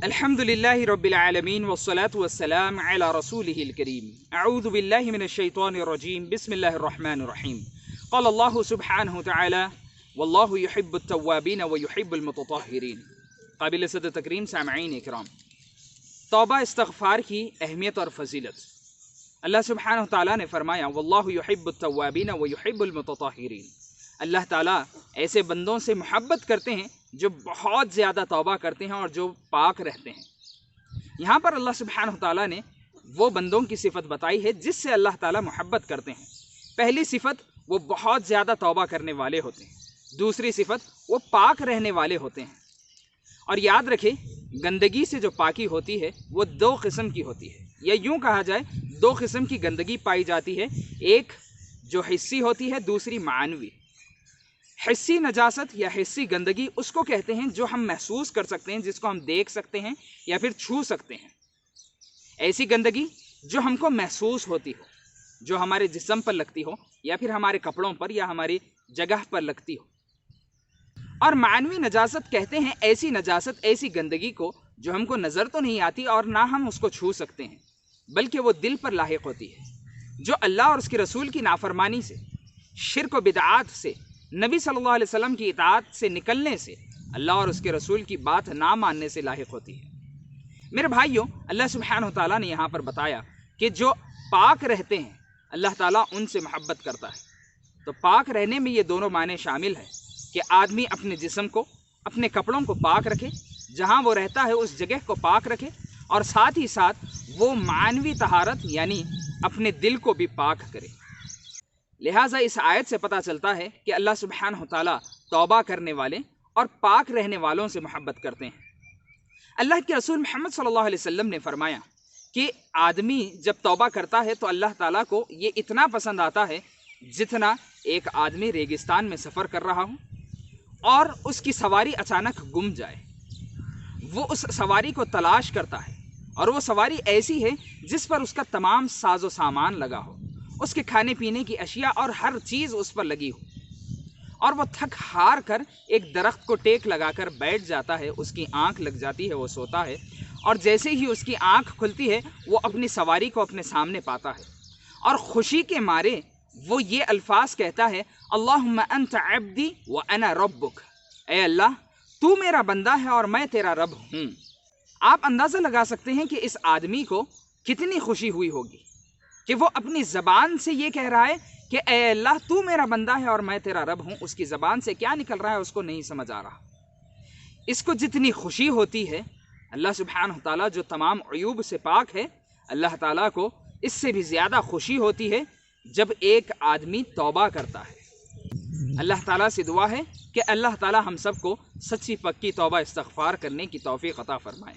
अल्हम्दुलिल्लाहि रब्बिल आलमीन वस्सलातु वस्सलाम अला रसूलिहिल करीम। अऊज़ु बिल्लाहि मिनश शैतानिर रजीम। बिस्मिल्लाहिर रहमानिर रहीम। क़ाल अल्लाहु सुब्हानहु तआला वल्लाहु युहिब्बुत तव्वाबीन व युहिब्बुल मुतत्तहिरीन। काबिल इज़्ज़त तकरीम सामईन इकराम, तौबा इस्तिग़फ़ार की अहमियत और फजीलत। अल्लाह सुब्हानहु तआला ने फरमाया वल्लाहु युहिब्बुत तव्वाबीन व युहिब्बुल मुतत्तहिरीन। अल्लाह ताला ऐसे बंदों से मोहब्बत करते हैं जो बहुत ज़्यादा तौबा करते हैं और जो पाक रहते हैं। यहाँ पर अल्लाह सुब्हानहु तआला ने वो बंदों की सिफत बताई है जिससे अल्लाह ताला मोहब्बत करते हैं। पहली सिफत, वो बहुत ज़्यादा तौबा करने वाले होते हैं। दूसरी सिफत, वो पाक रहने वाले होते हैं। और याद रखें, गंदगी से जो पाकी होती है वो दो किस्म की होती है, या यूँ कहा जाए दो किस्म की गंदगी पाई जाती है। एक जो हिस्सी होती है, दूसरी मानवी। हिस्सी नजासत या हिस्सी गंदगी उसको कहते हैं जो हम महसूस कर सकते हैं, जिसको हम देख सकते हैं या फिर छू सकते हैं। ऐसी गंदगी जो हमको महसूस होती हो, जो हमारे जिस्म पर लगती हो या फिर हमारे कपड़ों पर या हमारी जगह पर लगती हो। और मानवी नजासत कहते हैं ऐसी नजासत, ऐसी गंदगी को जो हमको नज़र तो नहीं आती और ना हम उसको छू सकते हैं, बल्कि वो दिल पर लाहिक होती है, जो अल्लाह और उसके रसूल की नाफरमानी से, शिर्क व बिदआत से, नबी सल्लल्लाहु अलैहि वसल्लम की इताअत से निकलने से, अल्लाह और उसके रसूल की बात ना मानने से लाहिक होती है। मेरे भाइयों, अल्लाह सुब्हानहु तआला ने यहाँ पर बताया कि जो पाक रहते हैं अल्लाह ताला उनसे मोहब्बत करता है। तो पाक रहने में ये दोनों माने शामिल है कि आदमी अपने जिस्म को, अपने कपड़ों को पाक रखे, जहाँ वो रहता है उस जगह को पाक रखे, और साथ ही साथ वो मानवी तहारत यानी अपने दिल को भी पाक करे। लिहाजा इस आयत से पता चलता है कि अल्लाह सुब्हानहु तआला तौबा करने वाले और पाक रहने वालों से मोहब्बत करते हैं। अल्लाह के रसूल मोहम्मद सल्लल्लाहु अलैहि वसल्लम ने फरमाया कि आदमी जब तौबा करता है तो अल्लाह ताला को ये इतना पसंद आता है जितना एक आदमी रेगिस्तान में सफ़र कर रहा हो और उसकी सवारी अचानक गुम जाए। वो उस सवारी को तलाश करता है और वो सवारी ऐसी है जिस पर उसका तमाम साजो सामान लगा हो, उसके खाने पीने की अशिया और हर चीज़ उस पर लगी हो, और वो थक हार कर एक दरख्त को टेक लगाकर बैठ जाता है। उसकी आंख लग जाती है, वो सोता है, और जैसे ही उसकी आंख खुलती है वो अपनी सवारी को अपने सामने पाता है और खुशी के मारे वो ये अल्फाज कहता है, अल्लाहुम्मा अंत अब्दी व अना रब्बुक। ए अल्लाह, तू मेरा बंदा है और मैं तेरा रब हूँ। आप अंदाज़ा लगा सकते हैं कि इस आदमी को कितनी खुशी हुई होगी कि वो अपनी ज़बान से ये कह रहा है कि ए अल्लाह, तू मेरा बंदा है और मैं तेरा रब हूँ। उसकी ज़बान से क्या निकल रहा है उसको नहीं समझ आ रहा। इसको जितनी खुशी होती है, अल्लाह सुब्हानहु तआला जो तमाम अयूब से पाक है, अल्लाह ताला को इससे भी ज़्यादा खुशी होती है जब एक आदमी तौबा करता है। अल्लाह ताला से दुआ है कि अल्लाह ताला हम सबको सच्ची पक्की तौबा इस्तिग़फ़ार करने की तौफ़ीक़ अता फ़रमाए।